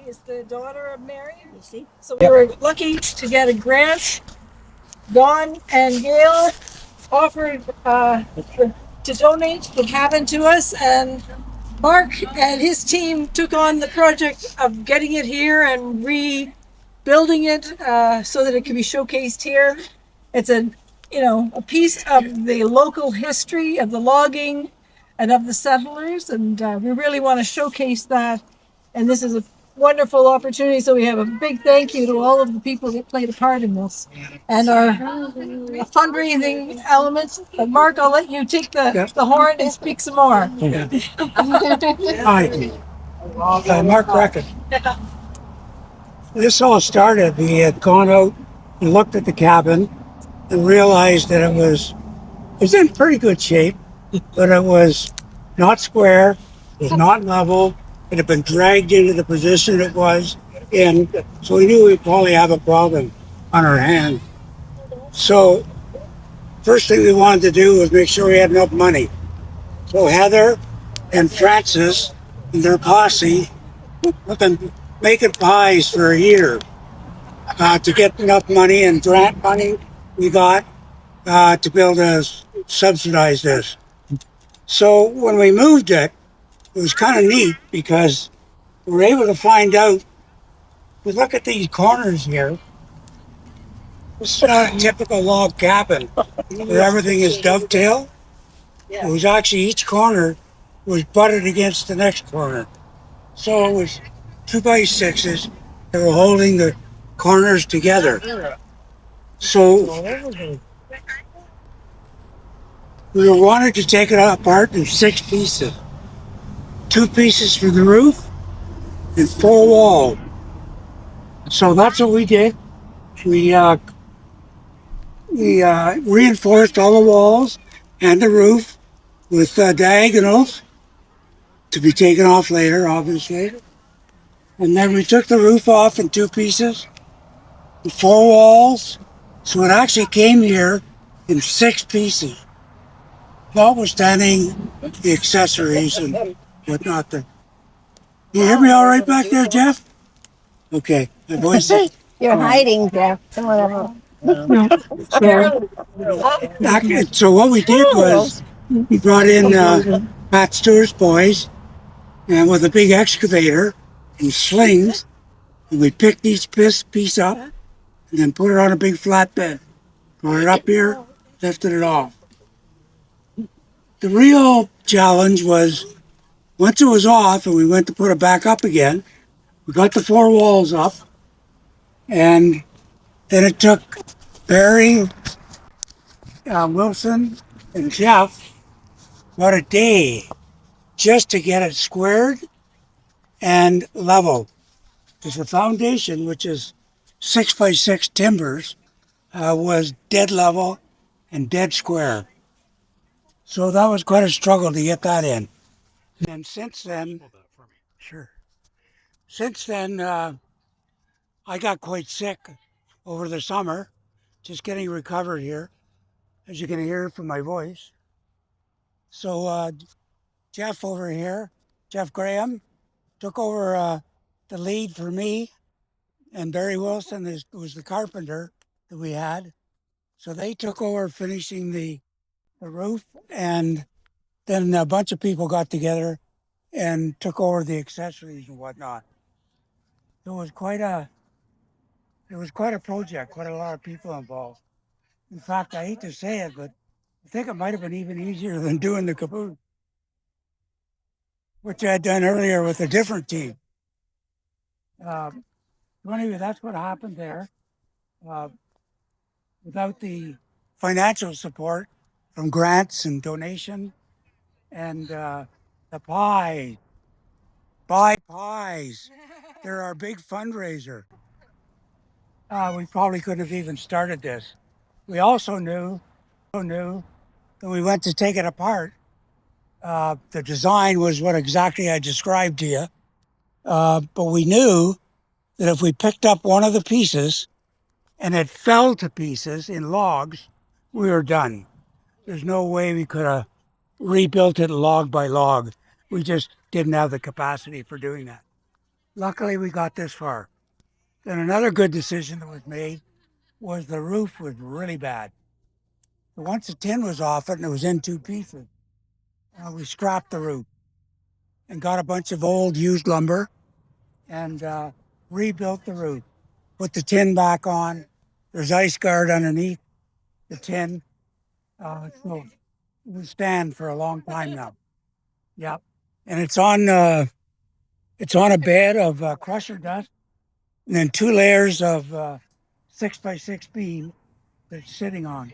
is the daughter of Mary. You see? So we were lucky to get a grant. Don and Gail offered to donate the cabin to us, and Mark and his team took on the project of getting it here and rebuilding it so that it can be showcased here. It's a piece of the local history of the logging and of the settlers, and we really want to showcase that. And this is a wonderful opportunity. So we have a big thank you to all of the people that played a part in this and our fundraising elements. But Mark, I'll let you take the horn and speak some more. Hi, Mark Reckon. This all started, we had gone out and looked at the cabin and realized that it was in pretty good shape, but it was not square, it was not level, it had been dragged into the position it was in, so we knew we'd probably have a problem on our hands. So first thing we wanted to do was make sure we had enough money. So Heather and Francis and their posse have been making pies for a year to get enough money, and grant money we got to be able to subsidize this. So when we moved it, it was kind of neat because we were able to find out, we look at these corners here, this is not a typical log cabin where everything is dovetail. It was actually each corner was butted against the next corner. So it was 2x6s that were holding the corners together. So we wanted to take it apart in 6 pieces. 2 pieces for the roof and 4 walls. So that's what we did. We reinforced all the walls and the roof with diagonals to be taken off later, obviously. And then we took the roof off in 2 pieces, 4 walls. So it actually came here in 6 pieces, notwithstanding the accessories and whatnot. You hear me all right back there, Jeff? Okay, my voice is... You're hiding, Jeff. Whatever. So what we did was we brought in Pat Stewart's boys and with a big excavator and slings, and we picked each piece up and then put it on a big flatbed. Brought it up here, lifted it off. The real challenge was once it was off and we went to put it back up again, we got the 4 walls up, and then it took Barry, Wilson, and Jeff about a day just to get it squared and level. Because the foundation, which is 6x6 timbers, was dead level and dead square. So that was quite a struggle to get that in. And since then, I got quite sick over the summer, just getting recovered here, as you can hear from my voice. So Jeff over here, Jeff Graham, took over the lead for me, and Barry Wilson was the carpenter that we had. So they took over finishing the roof, and then a bunch of people got together and took over the accessories and whatnot. It was quite a project, quite a lot of people involved. In fact, I hate to say it, but I think it might have been even easier than doing the caboose, which I had done earlier with a different team. Anyway, that's what happened there. Without the financial support from grants and donation and the pie, buy pies, they're our big fundraiser. We probably couldn't have even started this. We also knew that we went to take it apart. The design was what exactly I described to you. But we knew that if we picked up one of the pieces and it fell to pieces in logs, we were done. There's no way we could have rebuilt it log by log. We just didn't have the capacity for doing that. Luckily, we got this far. Then another good decision that was made was the roof was really bad. So once the tin was off it and it was in two pieces, we scrapped the roof and got a bunch of old used lumber and rebuilt the roof. Put the tin back on. There's ice guard underneath the tin. So it will stand for a long time now. Yep. And it's on a bed of crusher dust and then two layers of 6x6 beam that it's sitting on.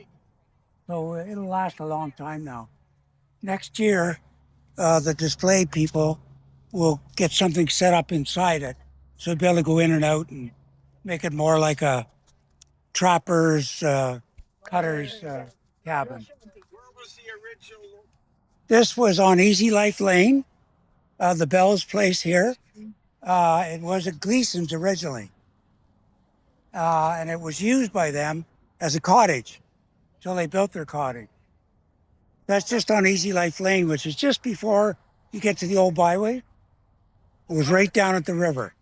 So it'll last a long time now. Next year, the display people will get something set up inside it. So you'll be able to go in and out and make it more like a trapper's, cutter's cabin. This was on Easy Life Lane, the Bell's place here. It was at Gleason's originally. And it was used by them as a cottage until they built their cottage. That's just on Easy Life Lane, which is just before you get to the old byway. It was right down at the river.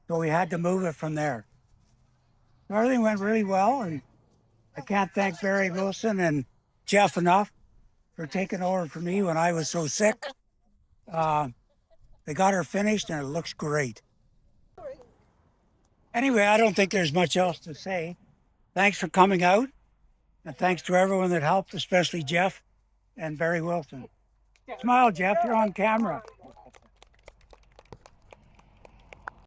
So we had to move it from there. So everything went really well, and I can't thank Barry Wilson and Jeff enough for taking over for me when I was so sick. They got her finished, and it looks great. Anyway, I don't think there's much else to say. Thanks for coming out, and thanks to everyone that helped, especially Jeff and Barry Wilson. Smile, Jeff, you're on camera.